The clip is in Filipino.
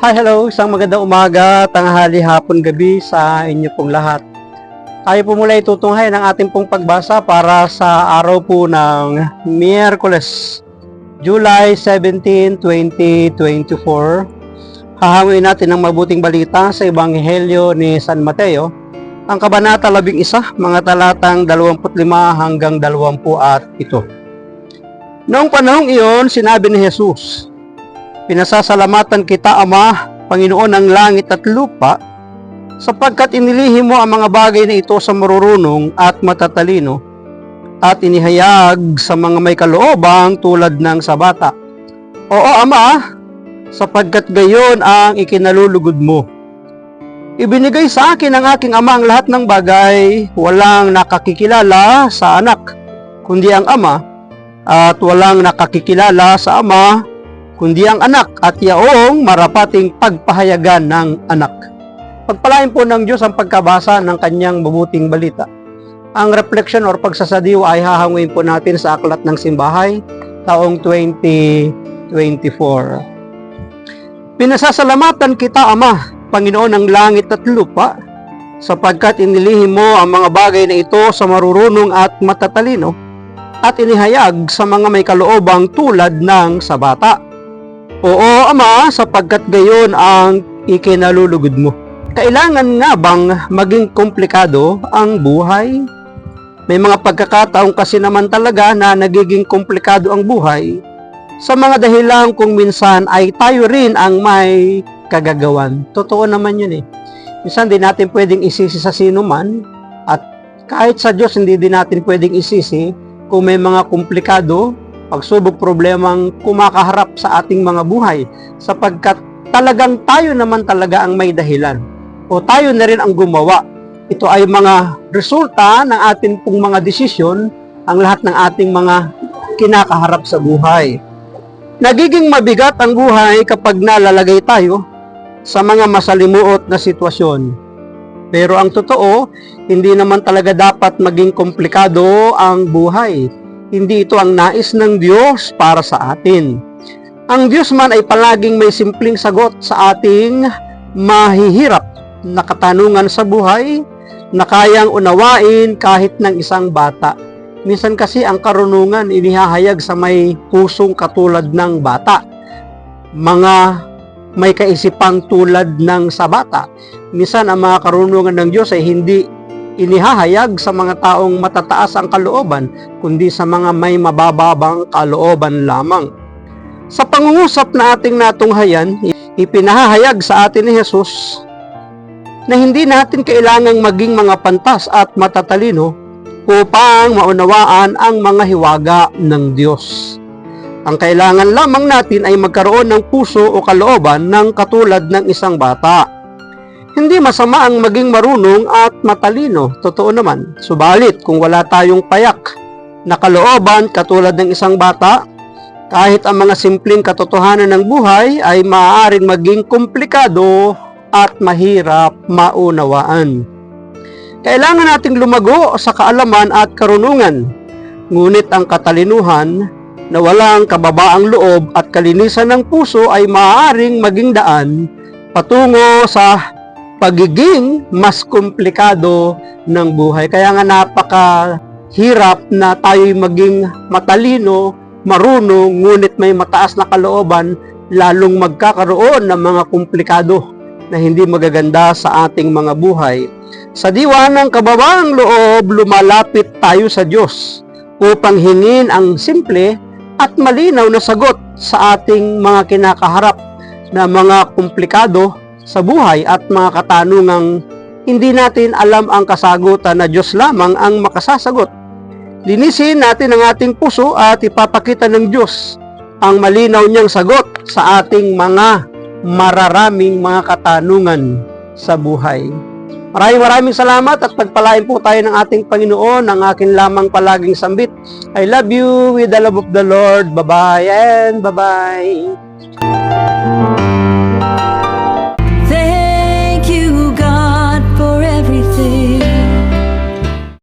Hi, hello! Isang magandang umaga, tanghali, hapon, gabi sa inyo pong lahat. Tayo po mula itutunghay ng ating pong pagbasa para sa araw po ng Miyerkules, July 17, 2024. Hahanguin natin ng mabuting balita sa Ebanghelyo ni San Mateo, ang Kabanata 11, mga talatang 25 hanggang 27. Noong panahong iyon, sinabi ni Jesus, "Pinasasalamatan kita, Ama, Panginoon ng langit at lupa, sapagkat inilihim mo ang mga bagay na ito sa marurunong at matatalino, at inihayag sa mga may kaloobang tulad ng sa bata. Oo, Ama, sapagkat gayon ang ikinalulugod mo. Ibinigay sa akin ng aking Ama ang lahat ng bagay, walang nakakikilala sa anak, kundi ang Ama, at walang nakakikilala sa Ama, kundi ang anak, at yaong marapating pagpahayagan ng anak." Pagpalain po ng Diyos ang pagkabasa ng kanyang mabuting balita. Ang reflection or pagsasadiwa ay hahanguin po natin sa Aklat ng Simbahay taong 2024. "Pinasasalamatan kita, Ama, Panginoon ng langit at lupa, sapagkat inilihim mo ang mga bagay na ito sa marurunong at matatalino, at inihayag sa mga may kaloobang tulad ng sa bata. Oo, Ama, sapagkat gayon ang ikinalulugod mo." Kailangan nga bang maging komplikado ang buhay? May mga pagkakataon kasi naman talaga na nagiging komplikado ang buhay sa mga dahilan kung minsan ay tayo rin ang may kagagawan. Totoo naman yun eh. Minsan di natin pwedeng isisi sa sino man, at kahit sa Diyos hindi din natin pwedeng isisi kung may mga komplikado, pagsubok, problemang kumakaharap sa ating mga buhay, sapagkat talagang tayo naman talaga ang may dahilan o tayo na rin ang gumawa. Ito ay mga resulta ng ating pong mga desisyon, ang lahat ng ating mga kinakaharap sa buhay. Nagiging mabigat ang buhay kapag nalalagay tayo sa mga masalimuot na sitwasyon. Pero ang totoo, hindi naman talaga dapat maging komplikado ang buhay. Hindi ito ang nais ng Diyos para sa atin. Ang Diyos man ay palaging may simpleng sagot sa ating mahihirap na katanungan sa buhay na kayang unawain kahit ng isang bata. Minsan kasi ang karunungan inihahayag sa may pusong katulad ng bata. Mga may kaisipang tulad ng sa bata. Minsan ang mga karunungan ng Diyos ay hindi inihahayag sa mga taong matataas ang kalooban, kundi sa mga may mabababang kalooban lamang. Sa pangungusap na ating natunghayan, ipinahayag sa atin ni Jesus na hindi natin kailangang maging mga pantas at matatalino upang maunawaan ang mga hiwaga ng Diyos. Ang kailangan lamang natin ay magkaroon ng puso o kalooban ng katulad ng isang bata. Hindi masama ang maging marunong at matalino, totoo naman. Subalit kung wala tayong payak na kalooban katulad ng isang bata, kahit ang mga simpleng katotohanan ng buhay ay maaaring maging komplikado at mahirap maunawaan. Kailangan nating lumago sa kaalaman at karunungan, ngunit ang katalinuhan na walang kababaang loob at kalinisan ng puso ay maaaring maging daan patungo sa pagiging mas komplikado ng buhay. Kaya nga napakahirap na tayo'y maging matalino, marunong, ngunit may mataas na kalooban, lalong magkakaroon ng mga komplikado na hindi magaganda sa ating mga buhay. Sa diwa ng kababaang loob, lumalapit tayo sa Diyos upang hingin ang simple at malinaw na sagot sa ating mga kinakaharap na mga komplikado sa buhay at mga katanungang hindi natin alam ang kasagutan, na Diyos lamang ang makasasagot. Linisin natin ang ating puso at ipapakita ng Diyos ang malinaw niyang sagot sa ating mga mararaming mga katanungan sa buhay. Maraming salamat at pagpalain po tayo ng ating Panginoon. Ang akin lamang palaging sambit, I love you with the love of the Lord. Bye-bye and bye-bye.